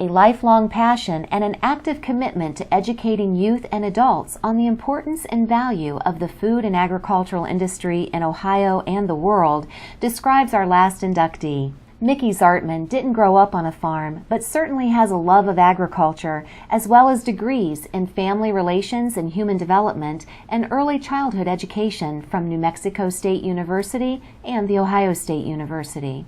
a lifelong passion and an active commitment to educating youth and adults on the importance and value of the food and agricultural industry in Ohio and the world, describes our last inductee. Micki Zartman didn't grow up on a farm, but certainly has a love of agriculture, as well as degrees in family relations and human development and early childhood education from New Mexico State University and The Ohio State University.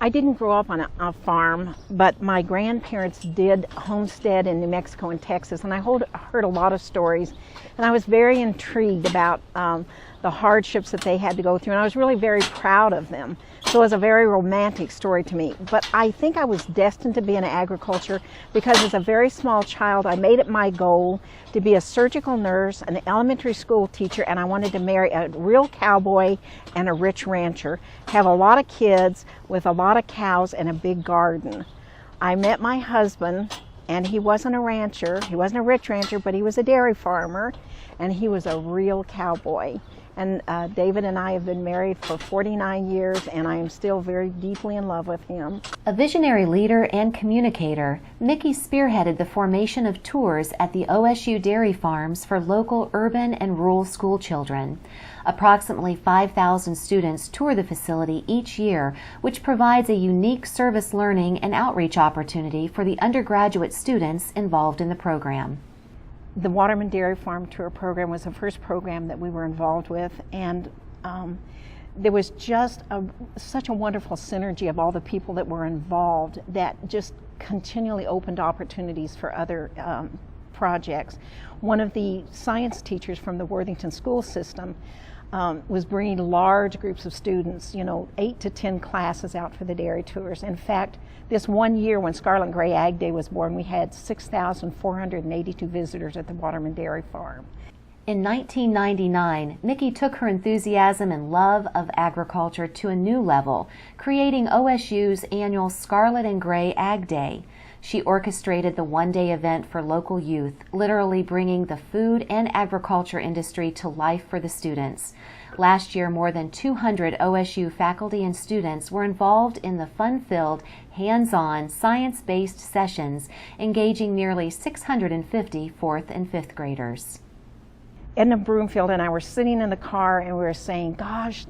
I didn't grow up on a farm, but my grandparents did homestead in New Mexico and Texas, and I heard a lot of stories, and I was very intrigued about the hardships that they had to go through, and I was really very proud of them. So it was a very romantic story to me. But I think I was destined to be in agriculture because as a very small child, I made it my goal to be a surgical nurse, an elementary school teacher, and I wanted to marry a real cowboy and a rich rancher, have a lot of kids with a lot of cows and a big garden. I met my husband, and he wasn't a rancher, he wasn't a rich rancher, but he was a dairy farmer, and he was a real cowboy. And David and I have been married for 49 years, and I am still very deeply in love with him. A visionary leader and communicator, Micki spearheaded the formation of tours at the OSU dairy farms for local urban and rural school children. Approximately 5,000 students tour the facility each year, which provides a unique service learning and outreach opportunity for the undergraduate students involved in the program. The Waterman Dairy Farm Tour program was the first program that we were involved with, and there was just such a wonderful synergy of all the people that were involved that just continually opened opportunities for other projects. One of the science teachers from the Worthington school system was bringing large groups of students, 8 to 10 classes out for the dairy tours. In fact, this one year when Scarlet and Gray Ag Day was born, we had 6,482 visitors at the Waterman Dairy Farm. In 1999, Micki took her enthusiasm and love of agriculture to a new level, creating OSU's annual Scarlet and Gray Ag Day. She orchestrated the one-day event for local youth, literally bringing the food and agriculture industry to life for the students. Last year, more than 200 OSU faculty and students were involved in the fun-filled, hands-on, science-based sessions, engaging nearly 650 fourth and fifth graders. Edna Broomfield and I were sitting in the car and we were saying, gosh,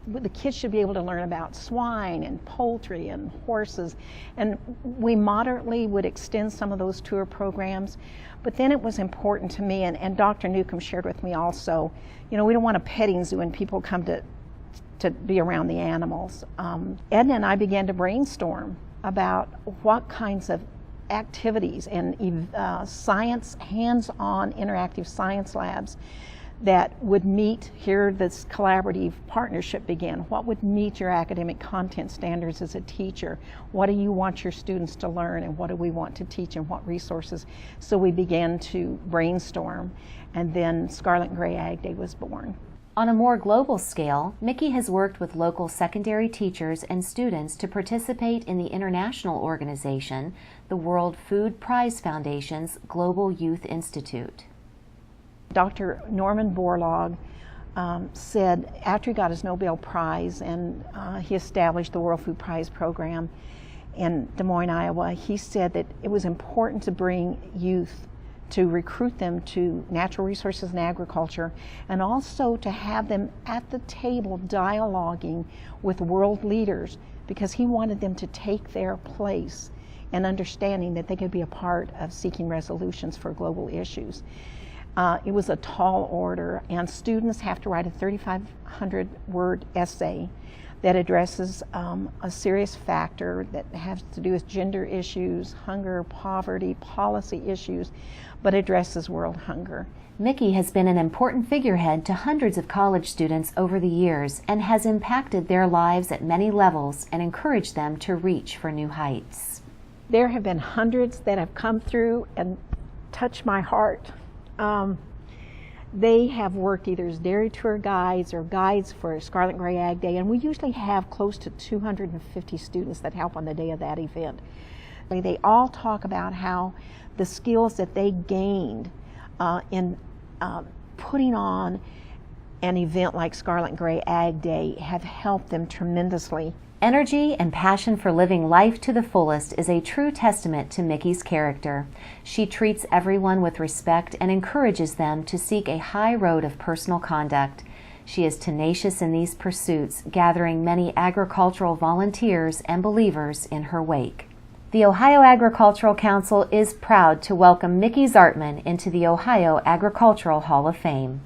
the kids should be able to learn about swine and poultry and horses, and we moderately would extend some of those tour programs. But then it was important to me, and Dr. Newcomb shared with me also, we don't want a petting zoo and people come to be around the animals. Edna and I began to brainstorm about what kinds of activities and science, hands-on interactive science labs that would meet, here this collaborative partnership began. What would meet your academic content standards as a teacher? What do you want your students to learn, and what do we want to teach, and what resources? So we began to brainstorm, and then Scarlet and Gray Ag Day was born. On a more global scale, Micki has worked with local secondary teachers and students to participate in the international organization, the World Food Prize Foundation's Global Youth Institute. Dr. Norman Borlaug said after he got his Nobel Prize and he established the World Food Prize program in Des Moines, Iowa, he said that it was important to bring youth, to recruit them to natural resources and agriculture, and also to have them at the table dialoguing with world leaders, because he wanted them to take their place and understanding that they could be a part of seeking resolutions for global issues. It was a tall order, and students have to write a 3,500-word essay that addresses a serious factor that has to do with gender issues, hunger, poverty, policy issues, but addresses world hunger. Micki has been an important figurehead to hundreds of college students over the years and has impacted their lives at many levels and encouraged them to reach for new heights. There have been hundreds that have come through and touched my heart. They have worked either as dairy tour guides or guides for Scarlet and Gray Ag Day, and we usually have close to 250 students that help on the day of that event. They all talk about how the skills that they gained in putting on an event like Scarlet and Gray Ag Day have helped them tremendously Energy and passion for living life to the fullest is a true testament to Micki's character. She treats everyone with respect and encourages them to seek a high road of personal conduct. She is tenacious in these pursuits, gathering many agricultural volunteers and believers in her wake. The Ohio Agricultural Council is proud to welcome Micki Zartman into the Ohio Agricultural Hall of Fame.